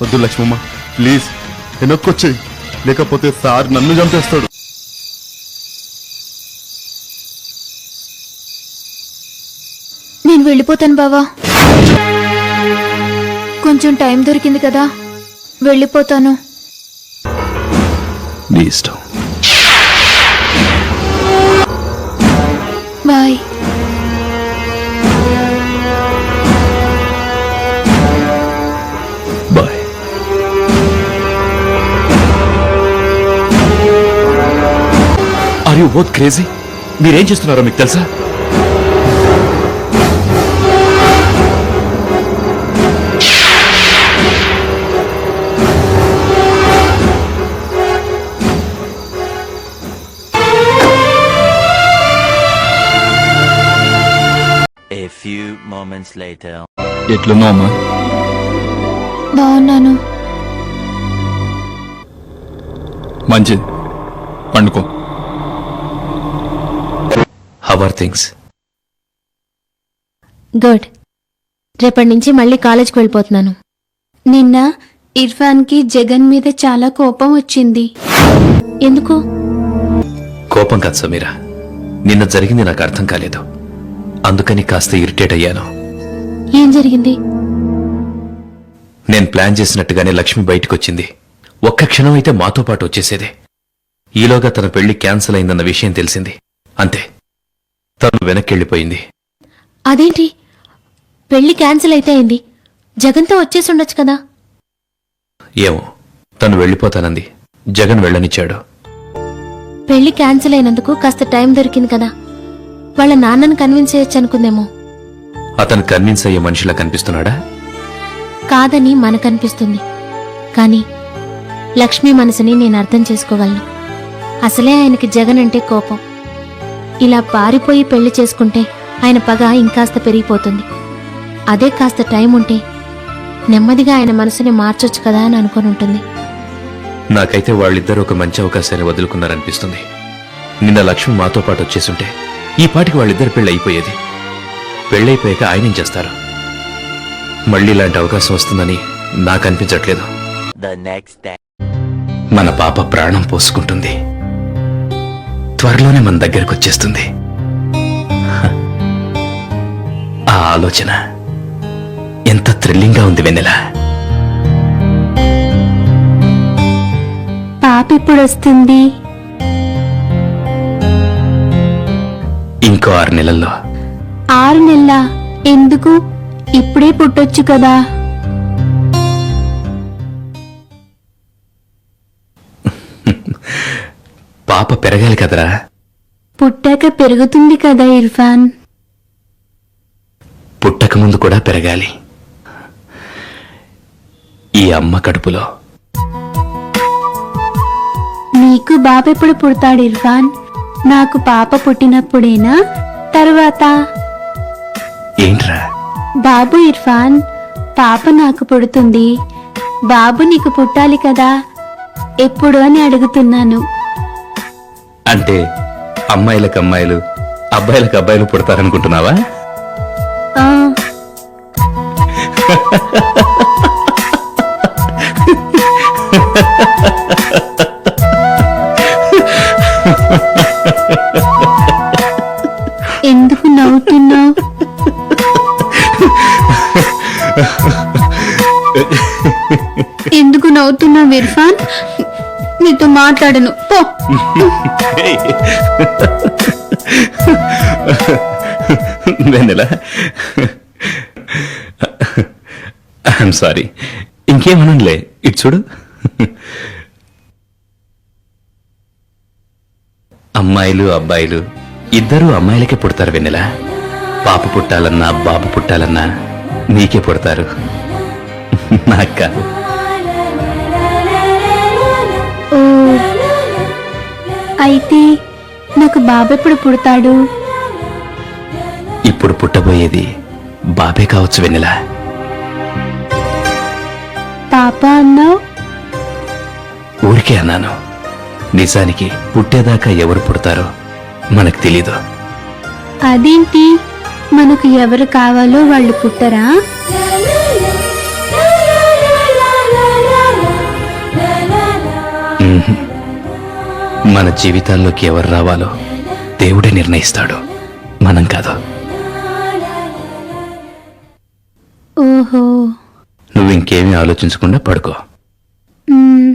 వద్దు లక్ష్మమ్మ, ప్లీజ్ వెనక్కొచ్చేయి, లేకపోతే సార్ నన్ను చంపేస్తాడు. నేను వెళ్ళిపోతాను బావా, కొంచెం టైం దొరికింది కదా, వెళ్ళిపోతాను. నీ ఇష్టం. Bye. Bye. Are you both crazy? మీరేం చేస్తున్నారో మీకు తెలుసా? A few moments later. ఎట్లున్నావు అమ్మా? బాగున్నాను. మంచిది, పండుకో. How are things? గుడ్. రేపటి నుంచి మళ్ళీ కాలేజ్కి వెళ్ళిపోతున్నాను. నిన్న ఇర్ఫాన్కి జగన్ మీద చాలా కోపం వచ్చింది. ఎందుకు? కోపం కాదు సమీరా, నిన్న జరిగింది నాకు అర్థం కాలేదు, అందుకని కాస్త ఇరిటేట్ అయ్యాను. ఏం జరిగింది? నేను ప్లాన్ చేసినట్టుగానే లక్ష్మి బయటకొచ్చింది. ఒక్క క్షణం అయితే మాతో పాటు వచ్చేసేదే. ఈలోగా తన పెళ్లి క్యాన్సిల్ అయిందన్న విషయం తెలిసింది. అంతే, తను వెనక్కెళ్ళిపోయింది. అదేంటి, పెళ్లి క్యాన్సిల్ అయితే అయింది, జగన్తో వచ్చేసి ఉండొచ్చు కదా. ఏమో, తను వెళ్ళిపోతానంది, జగన్ వెళ్ళనిచ్చాడు. పెళ్లి క్యాన్సిల్ అయినందుకు కాస్త టైం దొరికింది కదా, వాళ్ళ నాన్నను కన్విన్స్ చేయొచ్చు అనుకుందేమో. అతను కన్విన్స్ అయ్యే మనిషిలా కనిపిస్తున్నాడా? కాదని మనకనిపిస్తుంది, కానీ లక్ష్మి మనసుని నేను అర్థం చేసుకోగలను. అసలే ఆయనకి జగన్ అంటే కోపం. ఇలా పారిపోయి పెళ్లి చేసుకుంటే ఆయన పగ ఇంకాస్త పెరిగిపోతుంది. అదే కాస్త టైం ఉంటే నెమ్మదిగా ఆయన మనసుని మార్చొచ్చు కదా అని అనుకుని ఉంటుంది. నాకైతే వాళ్ళిద్దరూ ఒక మంచి అవకాశాన్ని వదులుకున్నారనిపిస్తుంది. నిన్న లక్ష్మి మాతో పాటు వచ్చేసుంటే ఈ పాటికి వాళ్ళిద్దరు పెళ్లి అయిపోయేది. పెళ్ళైపోయాక ఆయనేం చేస్తారు? మళ్ళీ ఇలాంటి అవకాశం వస్తుందని నాకు అనిపించట్లేదు. The next day. మన పాప ప్రాణం పోసుకుంటుంది, త్వరలోనే మన దగ్గరకు వచ్చేస్తుంది. ఆ ఆలోచన ఎంత థ్రిల్లింగ్గా ఉంది వెన్నెల. పాప ఇప్పుడు వస్తుంది. ఇంకో 6 నెలల్లో. 6 నెలల ఎందుకు? ఇప్పుడే పుట్టొచ్చు కదా. పాప పెరగాలి కదరా. పుట్టాక పెరుగుతుంది కదా ఇర్ఫాన్. పుట్టక ముందు కూడా పెరగాలి. ఈ అమ్మ కడుపులో. నీకు బాబు ఎప్పుడు పుడతాడు ఇర్ఫాన్? నాకు పాప పుట్టినప్పుడేనా, తర్వాత? ఏంట్రా? బాబు ఇర్ఫాన్, పాప నాకు పుడుతుంది, బాబు నీకు పుట్టాలి కదా, ఎప్పుడు అని అడుగుతున్నాను. అంటే అమ్మాయిలకు అమ్మాయిలు, అబ్బాయిలకు అబ్బాయిలు పుడతారనుకుంటున్నావా? ఆ, ఎందుకు నవ్వుతున్నావు? ఎందుకు నవ్వుతున్నావు ఇర్ఫాన్? నీతో మాట్లాడను, పో. వెన్నెల, ఐఎమ్ సారీ. ఇంకేమనలే, ఇటు చూడు. అమ్మాయిలు అబ్బాయిలు ఇద్దరూ అమ్మాయిలకే పుడతారు వెన్నెల. పాప పుట్టాలన్నా బాబు పుట్టాలన్నా నీకే పుడతారు, నాకు కాదు. ఓ, అయితే నాకు బాబు ఎప్పుడు పుడతాడు? ఇప్పుడు పుట్టబోయేది బాబే కావచ్చు వెన్నెల. పాప అన్నావు? ఊరికే అన్నాను. నిజానికి పుట్టేదాకా ఎవరు పుడతారో మనకు తెలీదు. అదేంటి, మనకు ఎవరు కావాలో వాళ్ళు పుట్టరా? మన జీవితాల్లోకి ఎవరు రావాలో దేవుడే నిర్ణయిస్తాడు, మనం కాదు. ఓహో. నువ్వు ఇంకేమీ ఆలోచించకుండా పడుకో. మ్మ్.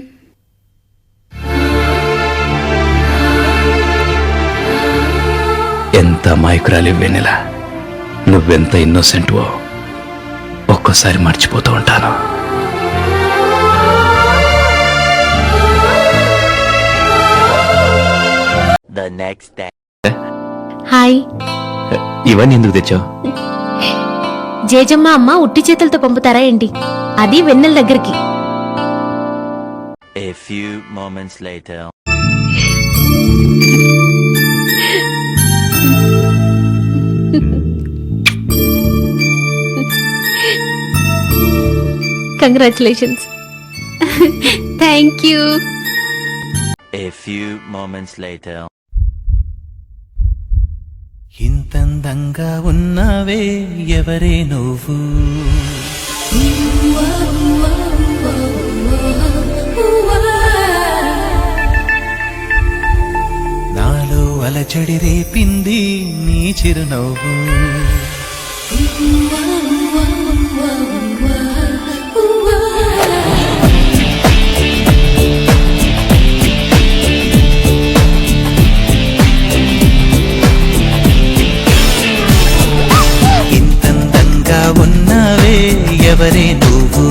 ఎంత అమాయకురాలి వెన్నెల, నువ్వెంత ఇన్నోసెంట్వో ఒక్కోసారి మర్చిపోతూ ఉంటాను. The next day. హాయ్. ఇవన్నీ ఎందుకు తెచ్చావు? జేజమ్మ అమ్మ ఉట్టి చేతులతో పంపుతారా ఏంటి? అది వెన్నెల దగ్గరికి. A few moments later. Congratulations. Thank you. A few moments later. ఇంతందంగా ఉన్నావే ఎవరే నువ్వు, నాలో అలచడి రేపింది నీ చిరునవ్వు. ఇంతందంగా ఉన్నావే ఎవరే నువ్వు,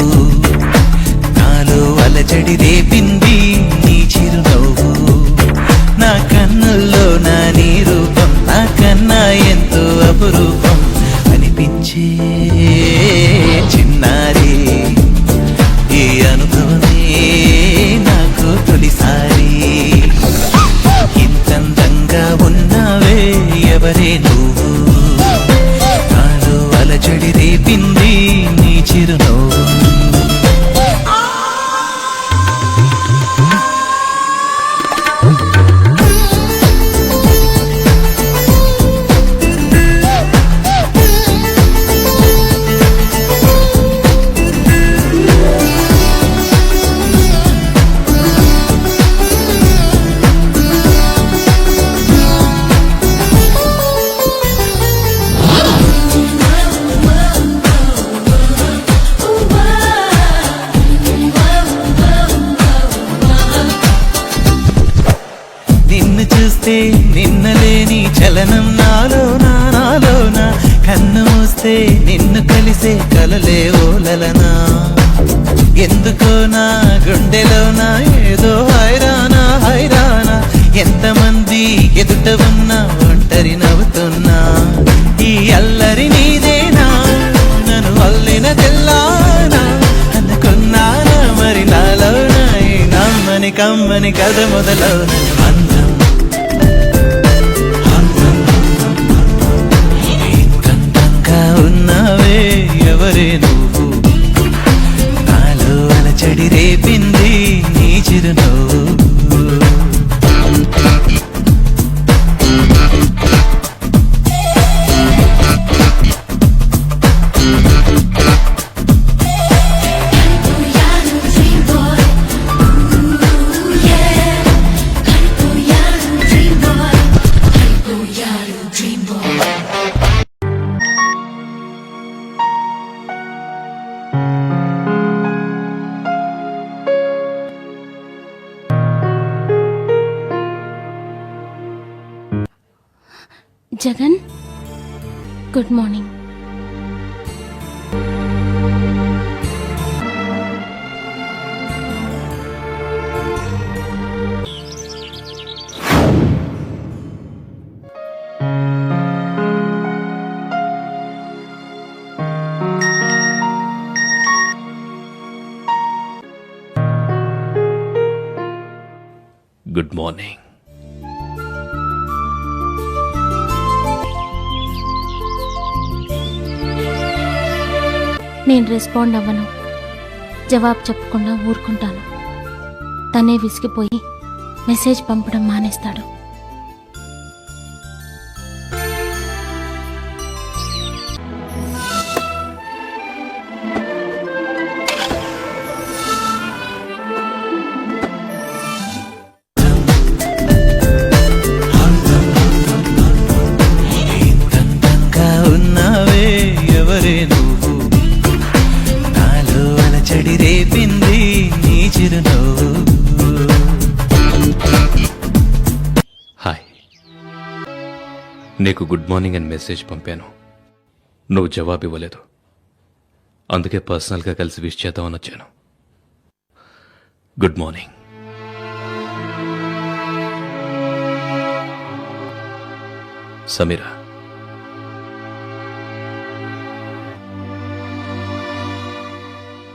నాలో అలచడి రేపింది నీ చిరునవ్వు. నా కన్నుల్లో నా నీ రూపం నాకన్నా ఎంతో అపురూపం అనిపించే చిన్నారి. ఈ అనుభవమే నాకు తొలిసారి. ఇంతందంగా ఉన్నావే ఎవరే నువ్వు, నాలో అలచడి రేపింది నీ చిరునవ్వు. నిన్ను చూస్తే నిన్నలేని చలనం నాలోన, కన్ను మూస్తే నిన్ను కలిసే కలలే ఓలలనా. ఎందుకో నా గుండెలోనా ఏదో హైరానా, ఎంతమంది ఎదుట ఉన్నా ఒంటరి నవ్వుతున్నా. ఈ అల్లరి నీదేనా, నన్ను అల్లిన తెల్లానా అనుకున్నానా, మరి నాలోనా ఈ నమ్మని కమ్మని కథ మొదలవున. ఇంతంగా ఉన్నావే ఎవరే నువ్వు, నాలో అలచడి రేపింది నీ చిరునవ్వు. Jagan, good morning. Good morning. నేను రెస్పాండ్ అవ్వను, జవాబు చెప్పకుండా ఊరుకుంటాను. తనే విసిగిపోయి మెసేజ్ పంపడం మానేస్తాడు. రేపింది నీ చిరునవ్వు. హాయ్, నీకు గుడ్ మార్నింగ్ అని మెసేజ్ పంపాను. నువ్వు జవాబు ఇవ్వలేదు. అందుకే పర్సనల్గా కలిసి విష్ చేద్దామని వచ్చాను. Good morning. సమీరా,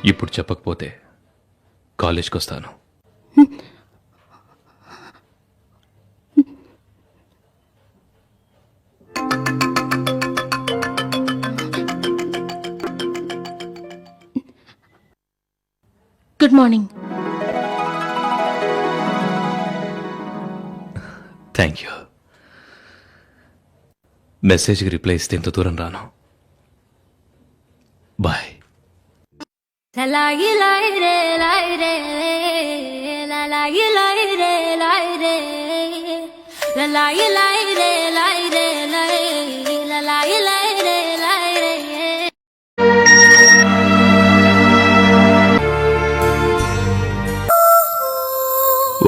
ఇప్పుడు చెప్పకపోతే కాలేజ్కి వస్తాను. Good morning. Thank you. మెసేజ్కి రిప్లై ఇస్తే ఇంత దూరం రాను. బాయ్.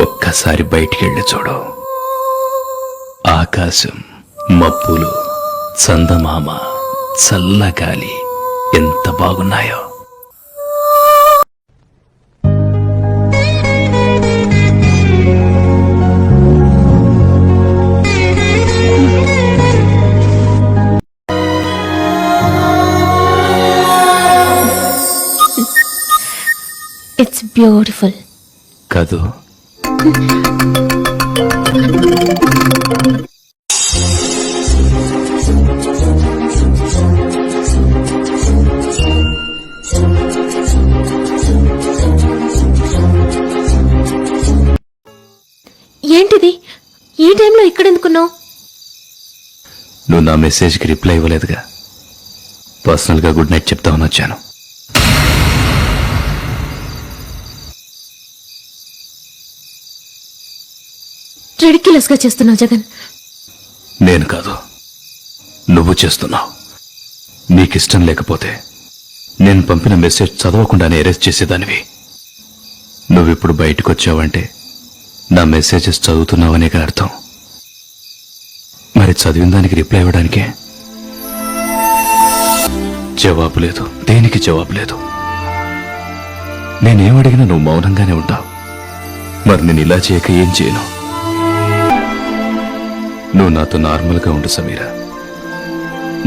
ఒక్కసారి బయటికి వెళ్ళి చూడు. ఆకాశం, మబ్బులు, చందమామ, చల్లగాలి ఎంత బాగున్నాయో. It's beautiful. కాదు, ఏంటిది ఈ టైంలో ఇక్కడెందుకున్నావు? నువ్వు నా మెసేజ్కి రిప్లై ఇవ్వలేదుగా. పర్సనల్గా గుడ్ నైట్ చెప్తామని వచ్చాను. రిడిక్యులస్ గా చేస్తున్నావు జగన్. నేను కాదు, నువ్వు చేస్తున్నావు. నీకిష్టం లేకపోతే నేను పంపిన మెసేజ్ చదవకుండానే ఎరేజ్ చేసేదానివి. నువ్విప్పుడు బయటకు వచ్చావంటే నా మెసేజెస్ చదువుతున్నావనే అర్థం. మరి చదివిన దానికి రిప్లై ఇవ్వడానికే జవాబు లేదు. దేనికి జవాబు లేదు. నేనేమడిగినా నువ్వు మౌనంగానే ఉంటావు. మరి నేను ఇలా చేయక ఏం చేయను? నువ్వు నాతో నార్మల్గా ఉండు సమీరా.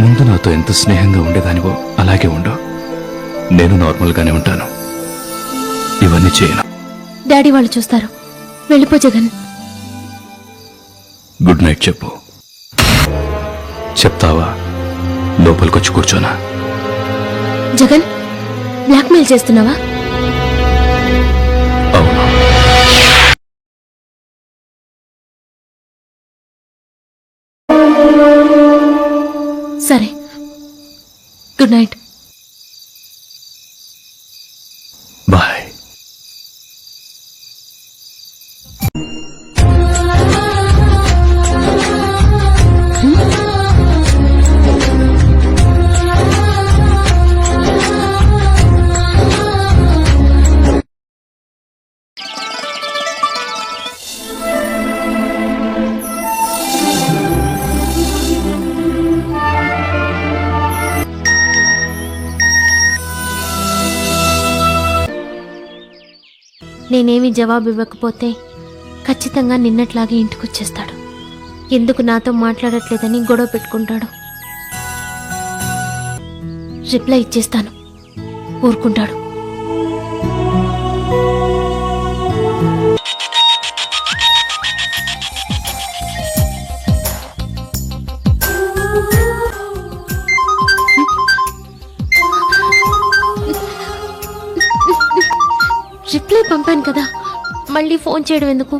ముందు నాతో ఎంత స్నేహంగా ఉండేదానివో అలాగే ఉండు. నేను నార్మల్గానే ఉంటాను. ఇవన్నీ చేయను. డాడీ వాళ్ళు చూస్తారు. వెళ్ళిపో జగన్. గుడ్ నైట్ చెప్పు. చెప్తావా? లోపలికొచ్చి కూర్చోనా? జగన్, బ్లాక్మెయిల్ చేస్తున్నావా? అవును. సరే, గుడ్ నైట్. బాయ్. నేనేమి జవాబు ఇవ్వకపోతే ఖచ్చితంగా నిన్నట్లాగే ఇంటికొచ్చేస్తాడు. ఎందుకు నాతో మాట్లాడట్లేదని గొడవ పెట్టుకుంటాడు. రిప్లై ఇచ్చేస్తాను, ఊరుకుంటాడు. రిప్లై పంపాను కదా, మళ్ళీ ఫోన్ చేయడం ఎందుకు?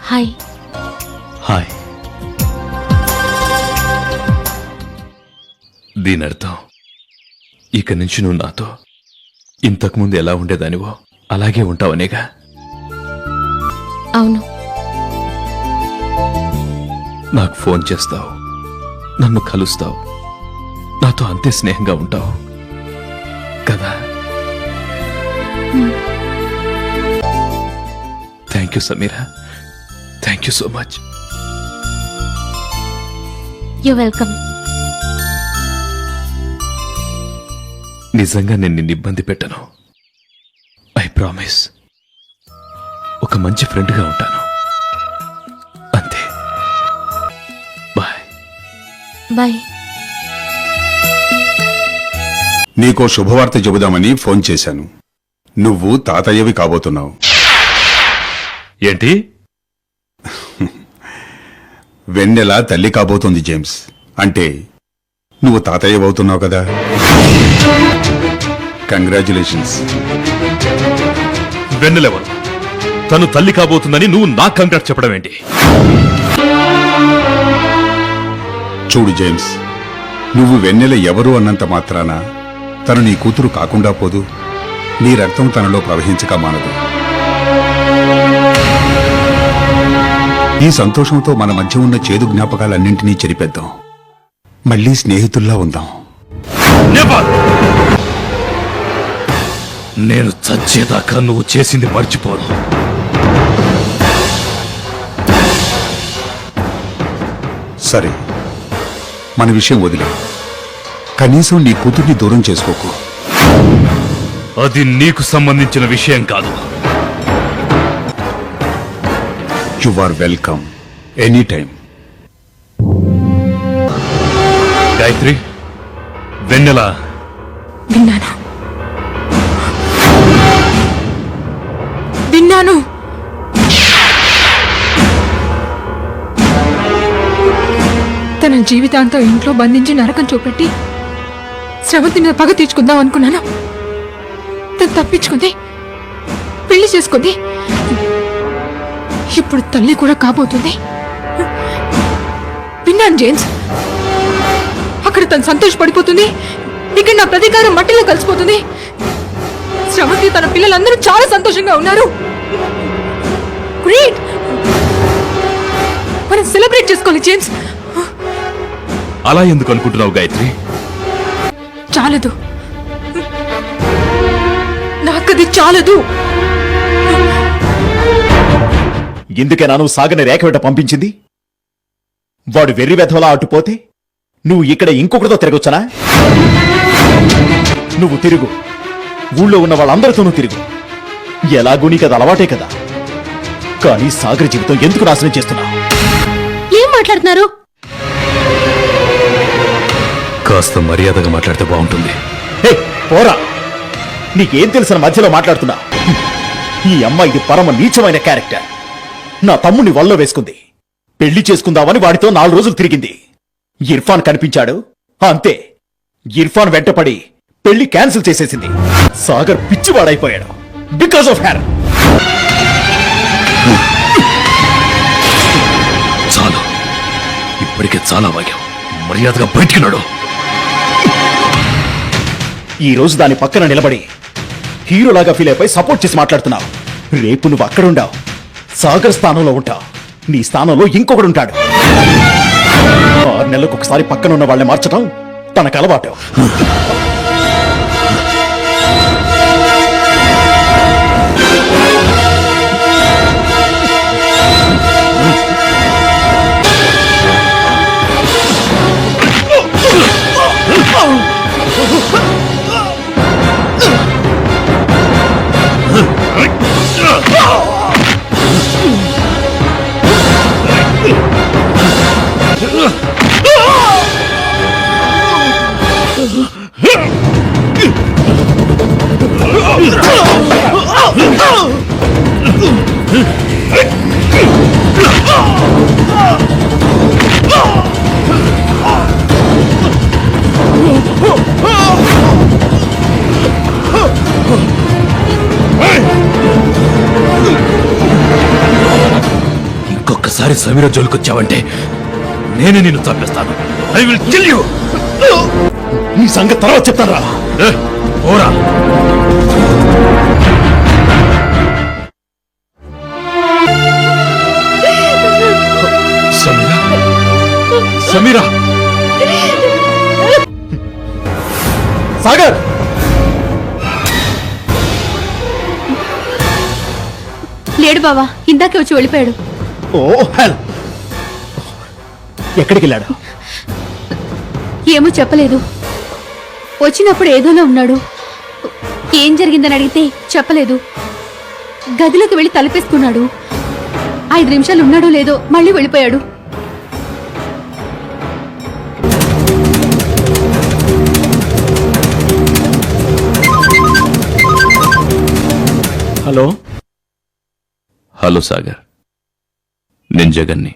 హాయ్. హాయ్. దీని అర్థం ఇక నుంచి నువ్వు నాతో ఇంతకుముందు ఎలా ఉండేదానివో అలాగే ఉంటావనేగా? అవును. నాకు ఫోన్ చేస్తావు, నన్ను కలుస్తావు, నాతో అంతే స్నేహంగా ఉంటావు. కదా? Thank you Sameera, thank you so much. You welcome. నిజంగా నేను నిన్ను ఇబ్బంది పెట్టను. I promise. ఒక మంచి ఫ్రెండ్గా ఉంటాను, అంతే. బాయ్. బాయ్. నీకో శుభవార్త చెబుదామని ఫోన్ చేశాను. నువ్వు తాతయ్యవి కాబోతున్నావు. ఏంటి? వెన్నెల తల్లి కాబోతుంది జేమ్స్. అంటే నువ్వు తాతయ్యవవుతున్నావు కదా. కంగ్రాచులేషన్స్. వెన్నెలెవరు? తను తల్లి కాబోతుందని నువ్వు నాకు కంగ్రాట్ చెప్పడం ఏంటి? చూడు జేమ్స్, నువ్వు వెన్నెల ఎవరు అన్నంత మాత్రాన తను నీ కూతురు కాకుండా పోదు. నీ రక్తం తనలో ప్రవహించక మానదు. ఈ సంతోషంతో మన మధ్య ఉన్న చేదు జ్ఞాపకాలన్నింటినీ చెరిపేద్దాం. మళ్ళీ స్నేహితుల్లా ఉందాం. నేను చచ్చేదాకా నువ్వు చేసింది మర్చిపోను. సరే, మన విషయం వదిలే. కనీసం నీ కూతుర్ని దూరం చేసుకోకు. అది నీకు సంబంధించిన విషయం కాదు. You are welcome any time. Gayatri, Vennela విన్నాను. విన్నాను. తన జీవితాంతం ఇంట్లో బంధించి నరకం చూపెట్టి శ్రవంతి మీద పగ తీర్చుకుందాం అనుకున్నాను. తను తప్పించుకుంది, పెళ్లి చేసుకుంది. ఇప్పుడు తల్లి కూడా కాబోతుంది. విన్నాను జేమ్స్. అక్కడ తను సంతోషపడిపోతుంది, ఇక్కడ నా ప్రతీకారం మట్టిలో కలిసిపోతుంది. శ్రవంతి తన పిల్లలందరూ చాలా సంతోషంగా ఉన్నారు. గ్రేట్. మనం సెలబ్రేట్ చేసుకోవాలి జేమ్స్. అలా ఎందుకు అనుకుంటున్నావు గాయత్రి? చాలదు, నాకది చాలదు. ఎందుకేనా నువ్వు సాగని రేఖ వెంట పంపించింది? వాడు వెర్రి వెధవలా అటుపోతే నువ్వు ఇక్కడ ఇంకొకరితో తిరగొచ్చనా? నువ్వు తిరుగు, ఊళ్ళో ఉన్న వాళ్ళందరితోనూ తిరుగు. ఎలాగూ నీకు అది అలవాటే కదా. కానీ సాగర్ జీవితం ఎందుకు నాశనం చేస్తున్నావు? ఏం మాట్లాడుతున్నారు? కాస్త మర్యాదగా మాట్లాడితే బాగుంటుంది. హే, పోరా. నీకేం తెలిసిన మధ్యలో మాట్లాడుతున్నా? ఈ అమ్మాయి ఇది పరమ నీచమైన క్యారెక్టర్. నా తమ్ముడిని వల్ల వేసుకుంది. పెళ్లి చేసుకుందామని వాడితో 4 రోజులు తిరిగింది. ఇర్ఫాన్ కనిపించాడు, అంతే. ఇర్ఫాన్ వెంటపడి పెళ్లి క్యాన్సిల్ చేసేసింది. సాగర్ పిచ్చివాడైపోయాడు బికాస్ ఆఫ్ హెర్. చాలు, ఇప్పటికే చాలా వాగావు. మర్యాదగా బయటికి నడు. ఈ రోజు దాని పక్కన నిలబడి హీరోలాగా ఫీల్ అయిపోయి సపోర్ట్ చేసి మాట్లాడుతున్నావు. రేపు నువ్వు అక్కడుండావు, సాగర్ స్థానంలో ఉంటావు. నీ స్థానంలో ఇంకొకడుంటాడు. 6 నెలలకు ఒకసారి పక్కన ఉన్న వాళ్ళని మార్చడం తనకు అలవాటు. ఇంకొకసారి సమీర జోలికొచ్చావంటే నేనే నిన్ను చంపేస్తాను. I will kill you. నీ సంగతి తర్వాత చెప్తారా? ఓరా. సమీరా, సమీరా. సాగర్, లేడు బావా, ఇందాకే వచ్చి వెళ్ళిపోయాడు. ఓ హెల్ ఎక్కడికి వెళ్ళాడు? ఏమో చెప్పలేదు. వచ్చినప్పుడు ఏదోలో ఉన్నాడు. ఏం జరిగిందని అడిగితే చెప్పలేదు. గదిలోకి వెళ్ళి తలుపేసుకున్నాడు. 5 నిమిషాలు ఉన్నాడో లేదో మళ్ళీ వెళ్ళిపోయాడు. హలో హలో సాగర్, నేను జగన్ని.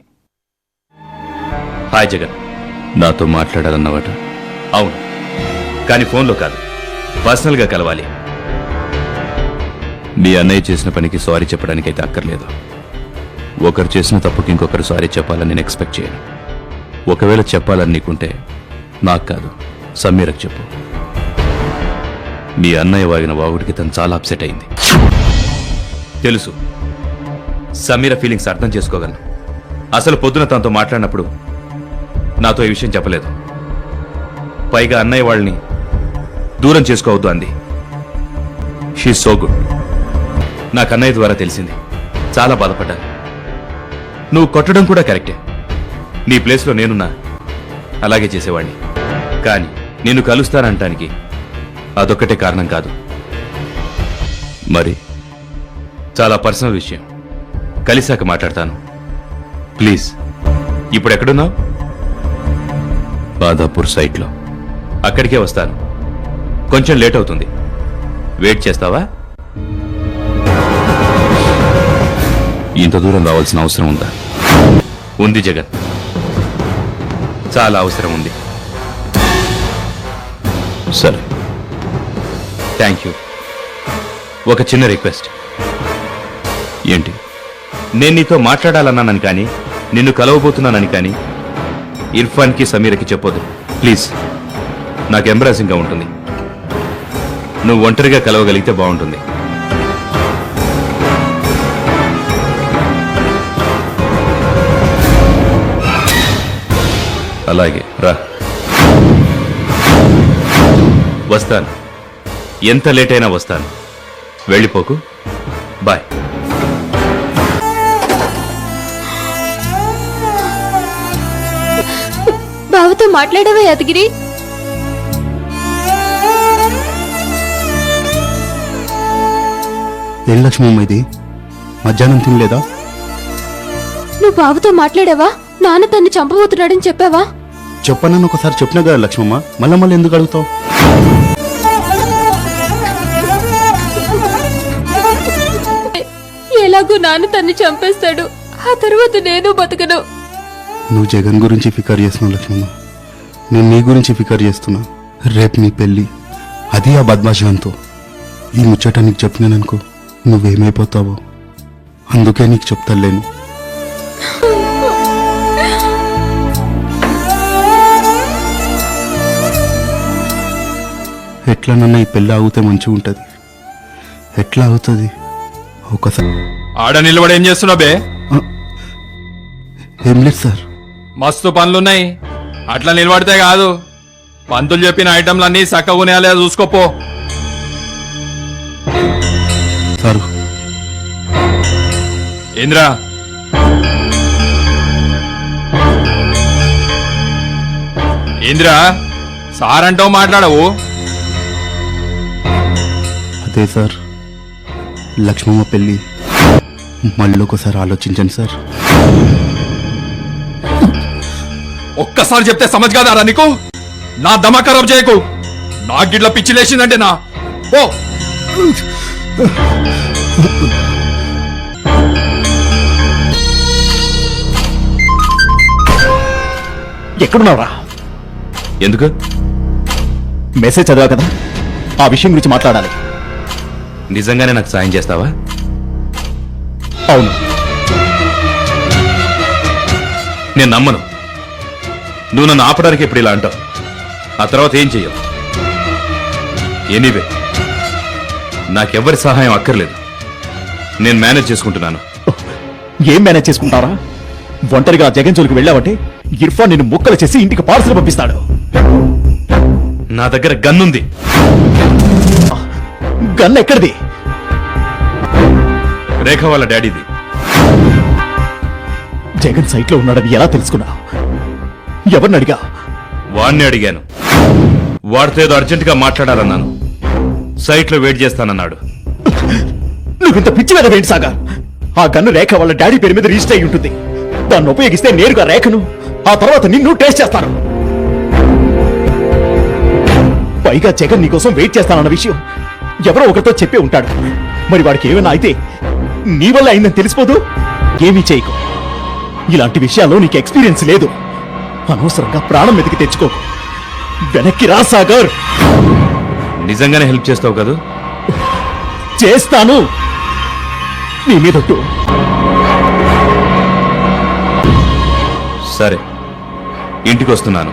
హాయ్ జగన్, నాతో మాట్లాడాలన్నమాట? అవును, కానీ ఫోన్లో కాదు, పర్సనల్గా కలవాలి. మీ అన్నయ్య చేసిన పనికి సారీ చెప్పడానికైతే అక్కర్లేదు. ఒకరు చేసిన తప్పుకి ఇంకొకరు సారీ చెప్పాలని నేను ఎక్స్పెక్ట్ చేయను. ఒకవేళ చెప్పాలని నీకుంటే నాకు కాదు, సమీరకు చెప్పు. మీ అన్నయ్య వాగిన వాగుడికి తను చాలా అప్సెట్ అయింది. తెలుసు, సమీర ఫీలింగ్స్ అర్థం చేసుకోగలను. అసలు పొద్దున తనతో మాట్లాడినప్పుడు నాతో ఈ విషయం చెప్పలేదు. పైగా అన్నయ్య వాళ్ళని దూరం చేసుకోవద్దు అంది. She so good. నాకు అన్నయ్య ద్వారా తెలిసింది. చాలా బాధపడ్డాను. నువ్వు కొట్టడం కూడా కరెక్టే. నీ ప్లేస్లో నేనున్నా అలాగే చేసేవాడిని. కానీ నిన్ను కలుస్తానంటానికి అదొక్కటే కారణం కాదు. మరి చాలా పర్సనల్ విషయం, కలిశాక మాట్లాడతాను. ప్లీజ్. ఇప్పుడు ఎక్కడున్నావు? బాదాపూర్ సైట్లో. అక్కడికే వస్తాను. కొంచెం లేట్ అవుతుంది. వెయిట్ చేస్తావా? ఇంత దూరం రావాల్సిన అవసరం ఉందా? ఉంది జగన్, చాలా అవసరం ఉంది. సరే, థ్యాంక్ యూ. ఒక చిన్న రిక్వెస్ట్. ఏంటి? నేను నీతో మాట్లాడాలన్నానని కానీ, నిన్ను కలవబోతున్నానని కానీ ఇర్ఫాన్కి సమీరకి చెప్పొద్దు ప్లీజ్. నాకు ఎంబ్రాసింగ్గా ఉంటుంది. నువ్వు ఒంటరిగా కలవగలిగితే బాగుంటుంది. అలాగే రా. వస్తాను, ఎంత లేట్ అయినా వస్తాను. వెళ్ళిపోకు. బాయ్. బావతో మాట్లాడవా యాదగిరి? ఏం లక్ష్మమ్మ ఇది? మధ్యాహ్నం తినలేదా? నువ్వు బావతో మాట్లాడావా? నాన్న తన్ని చంపబోతున్నాడని చెప్పావా? చెప్పనని ఒకసారి చెప్పినా కదా లక్ష్మమ్మ, మళ్ళీ మళ్ళీ ఎందుకు అడుగుతావు? ఎలాగో నాన్న తన్ని చంపేస్తాడు. ఆ తర్వాత నేను బతకను. నువ్వు జగన్ గురించి ఫికర్ చేస్తున్నావు లక్ష్మమ్మ, నేను నీ గురించి ఫికర్ చేస్తున్నా. రేపు నీ పెళ్ళి, అది ఆ బద్మాషంతో. ఈ ముచ్చట నీకు చెప్పినాననుకో, నువ్వేమైపోతావో. అందుకే నీకు చెప్తాలేను. ఎట్లనన్నా ఈ పెళ్ళి ఆగితే మంచిగా ఉంటుంది. ఎట్లా అవుతుంది? ఒకసారి ఆడ నిలబడి ఏం చేస్తున్నావు బే? ఏం లేదు సార్. మస్తు పనులున్నాయి, అట్లా నిలబడితే కాదు. పంతులు చెప్పిన ఐటమ్లన్నీ చక్కగా లేదా చూసుకోపో. సారు ఇంద్రా, ఇంద్రా, సార్ అంటావు మాట్లాడవు. అదే సార్, లక్ష్మమ్మ పెళ్ళి మళ్ళీ ఒకసారి ఆలోచించండి సార్. ఒక్కసారి చెప్తే సమజ్ కాదారా నీకు? నా దమా ఖరాబ్ చేయకు. నా గిట్ల పిచ్చి లేచిందంటే నా ఓ. ఎక్కడున్నావురా? ఎందుకు? మెసేజ్ చదివా కదా, ఆ విషయం గురించి మాట్లాడాలి. నిజంగానే నాకు సాయం చేస్తావా? అవును. నేను నమ్మను. నువ్వు నన్ను ఆపడానికి ఇప్పుడు ఇలా అంటావు, ఆ తర్వాత ఏం చెయ్యవు. ఎనీవే, నాకెవ్వరి సహాయం అక్కర్లేదు. నేను మేనేజ్ చేసుకుంటున్నాను. ఏం మేనేజ్ చేసుకుంటారా? ఒంటరిగా జగన్ జోలికి వెళ్ళావంటే ఇర్ఫాన్ నిన్ను ముక్కలు చేసి ఇంటికి పార్సల్ పంపిస్తాడు. నా దగ్గర గన్నుంది. గన్ ఎక్కడిది? రేఖ వాళ్ళ డాడీది. జగన్ సైట్లో ఉన్నాడని ఎలా తెలుసుకున్నావు? ఎవరిని అడిగా? వాణ్ణి అడిగాను. వాడితో ఏదో అర్జెంటుగా మాట్లాడాలన్నాను. సైట్లో వెయిట్ చేస్తానన్నాడు. నువ్వింత పిచ్చి మీద వేయండి సాగా. ఆ గన్ను రేఖ వాళ్ళ డాడీ పేరు మీద రిజిస్టర్ అయి ఉంటుంది. దాన్ని ఉపయోగిస్తే నేరుగా రేఖను, ఆ తర్వాత నిన్ను టేస్ట్ చేస్తాను. పైగా జగన్ నీకోసం వెయిట్ చేస్తానన్న విషయం ఎవరో ఒకరితో చెప్పే ఉంటాడు. మరి వాడికి ఏమైనా అయితే నీ వల్ల అయిందని తెలిసిపోదు. ఏమీ చేయకు. ఇలాంటి విషయాల్లో నీకు ఎక్స్పీరియన్స్ లేదు. అనవసరంగా ప్రాణం వెతికి తెచ్చుకో. వెనక్కి రా సాగర్. నిజంగానే హెల్ప్ చేస్తావు కదా? చేస్తాను. నీ మీదొట్టు. సరే, ఇంటికి వస్తున్నాను.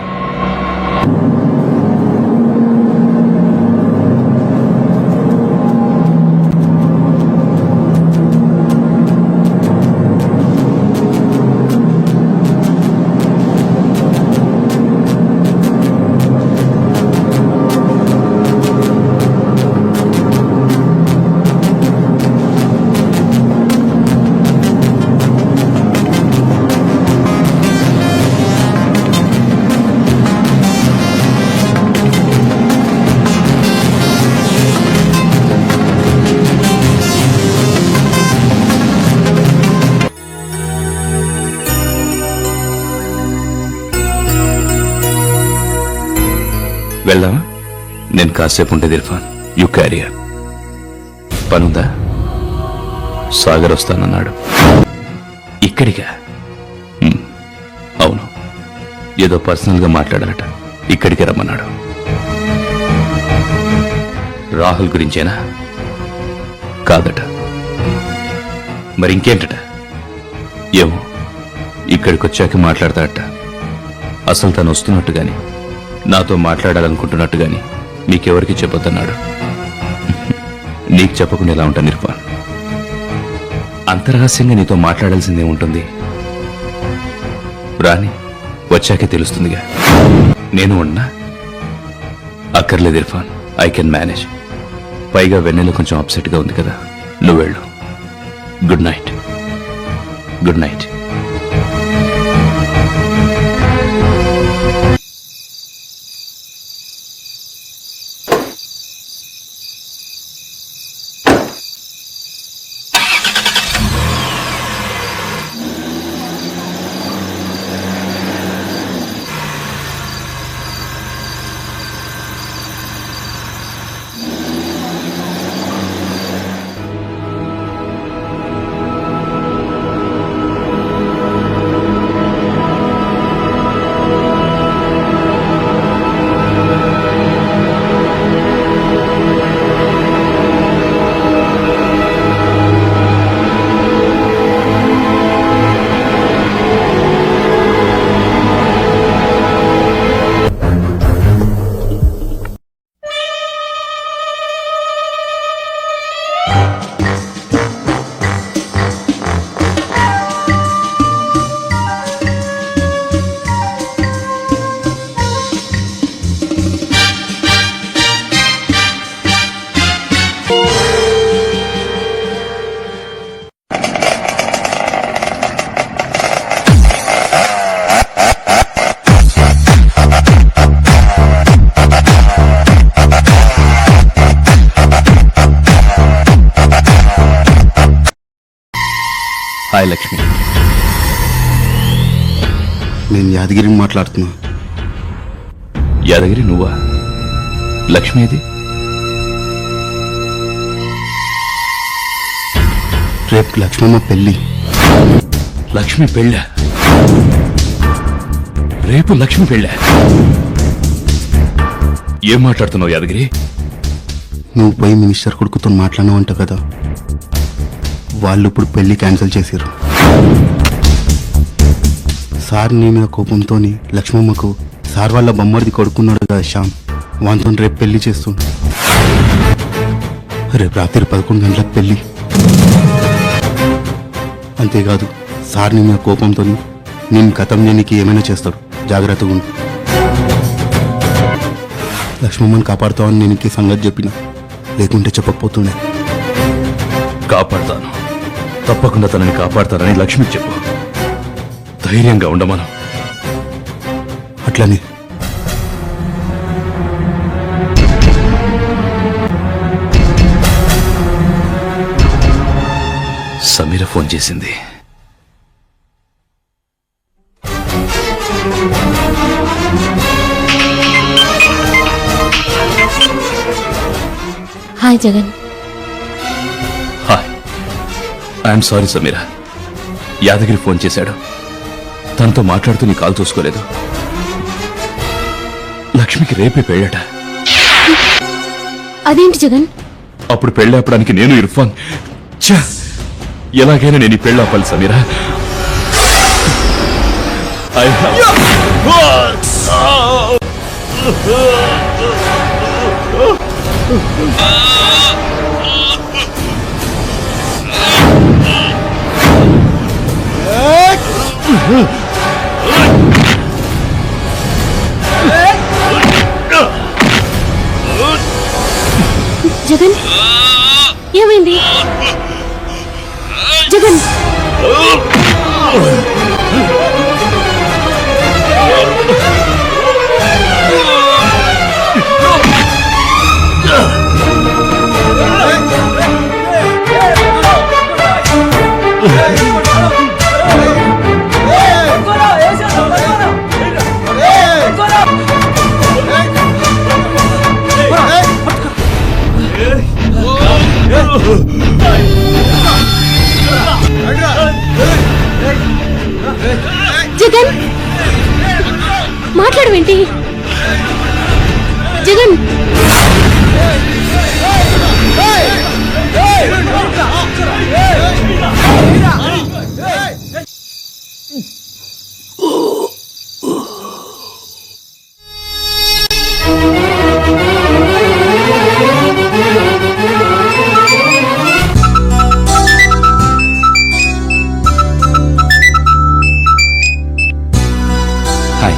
వెళ్దామా? నేను కాసేపు ఉండేది ఇర్ఫాన్. యు క్యారియర్. పనుందా? సాగర్ వస్తానన్నాడు. ఇక్కడిగా? అవును, ఏదో పర్సనల్ గా మాట్లాడాలట. ఇక్కడికి రమ్మన్నాడు. రాహుల్ గురించేనా? కాదట. మరి ఇంకేంటట? ఏమో, ఇక్కడికి వచ్చాక మాట్లాడతాడట. అసలు తను వస్తున్నట్టు గాని, నాతో మాట్లాడాలనుకుంటున్నట్టు గాని మీకెవరికి చెప్పొద్దన్నాడు. నీకు చెప్పకుండా ఎలా ఉంటాను ఇర్ఫాన్? అంతరహస్యంగా నీతో మాట్లాడాల్సిందే ఉంటుంది. రాని వచ్చాకే తెలుస్తుందిగా. నేను ఉన్నా? అక్కర్లేదు ఇర్ఫాన్, ఐ కెన్ మేనేజ్. పైగా వెన్నెల కొంచెం అప్సెట్ గా ఉంది కదా. నువ్వు వెళ్ళు. Good night. Good night. Hi Lakshmi. నేను యాదగిరిని మాట్లాడుతున్నా. యాదగిరి నువ్వా? లక్ష్మి ఏది? రేపు లక్ష్మమ్మ పెళ్ళి. లక్ష్మి పెళ్ళా? రేపు లక్ష్మి పెళ్ళా? ఏం మాట్లాడుతున్నావు యాదగిరి? నువ్వు పోయి మినిస్టర్ కొడుకుతో మాట్లాడినావంట కదా. వాళ్ళు ఇప్పుడు పెళ్లి క్యాన్సిల్ చేశారు. సార్ నీ మీద కోపంతో లక్ష్మమ్మకు సార్ వాళ్ళ బొమ్మడిది కొడుకున్నాడు కదా శ్యామ్, వాంతో రేపు పెళ్లి చేస్తుండు. రేపు రాత్రి 11 గంటలకు పెళ్లి. అంతేకాదు, సార్ నీ మీద కోపంతో నేను గతం చేయడానికి ఏమైనా చేస్తాడు. జాగ్రత్తగా ఉండు. లక్ష్మమ్మని కాపాడుతావని నేను ఈ సంగతి చెప్పిన, లేకుంటే చెప్పకపోతుండే. కాపాడతాను. తప్పకుండా తనని కాపాడతానని లక్ష్మికి చెప్పు. ధైర్యంగా ఉండమను. అట్లనే. సమీర ఫోన్ చేసింది. Hi Jagan. Hi. I'm sorry Sameera. Yadagiri phone చేశాడు. తనతో మాట్లాడుతూ నీ కాల్ చూసుకోలేదు. లక్ష్మికి రేపే పెళ్ళట. అదేంటి జగన్? అప్పుడు పెళ్ళాపడానికి నేను ఇర్ఫాన్ ఎలాగైనా నేను ఈ పెళ్ళాపాలి సమీరా. జగన్ ఏమైంది? జగన్ జగన్ మాట్లాడవేంటి? జగన్ హాయ్.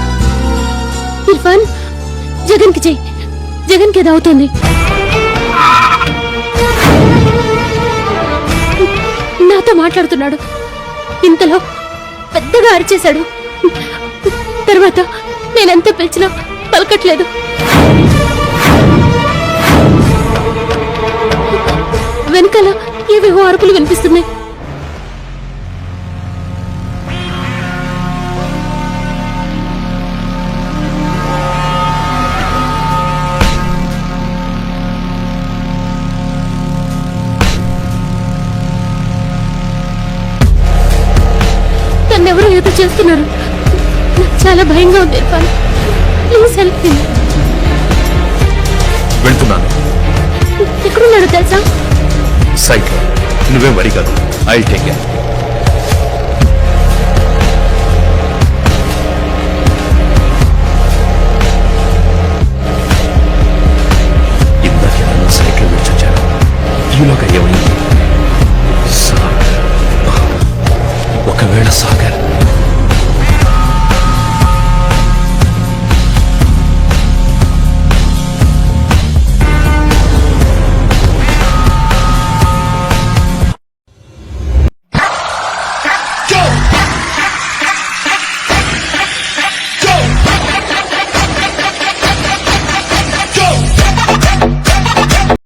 ఇర్ఫాన్ జగన్ కి చెయ్యి. జగన్ కి ఏదవుతుంది? నాతో మాట్లాడుతున్నాడు. ఇంతలో పెద్దగా అరిచేశాడు. తర్వాత నేనెంత పిలిచినా పలకట్లేదు. వెనకాల ఏవేవో అరుపులు వినిపిస్తున్నాయి. తన్నెవరో ఏదో చేస్తున్నారు. నాకు చాలా భయంగా ఉంది ఇర్ఫాన్. Please help me. వెళ్తున్నాను. ఎక్కడున్నాడో తెలుసా? సైట్. నువ్వేం వరి కాదు. I take care. ఇందాక నన్ను సైట్లో విడిచొచ్చాను. ఈలోగా ఏమైంది? సాగర్. ఒకవేళ సాగర్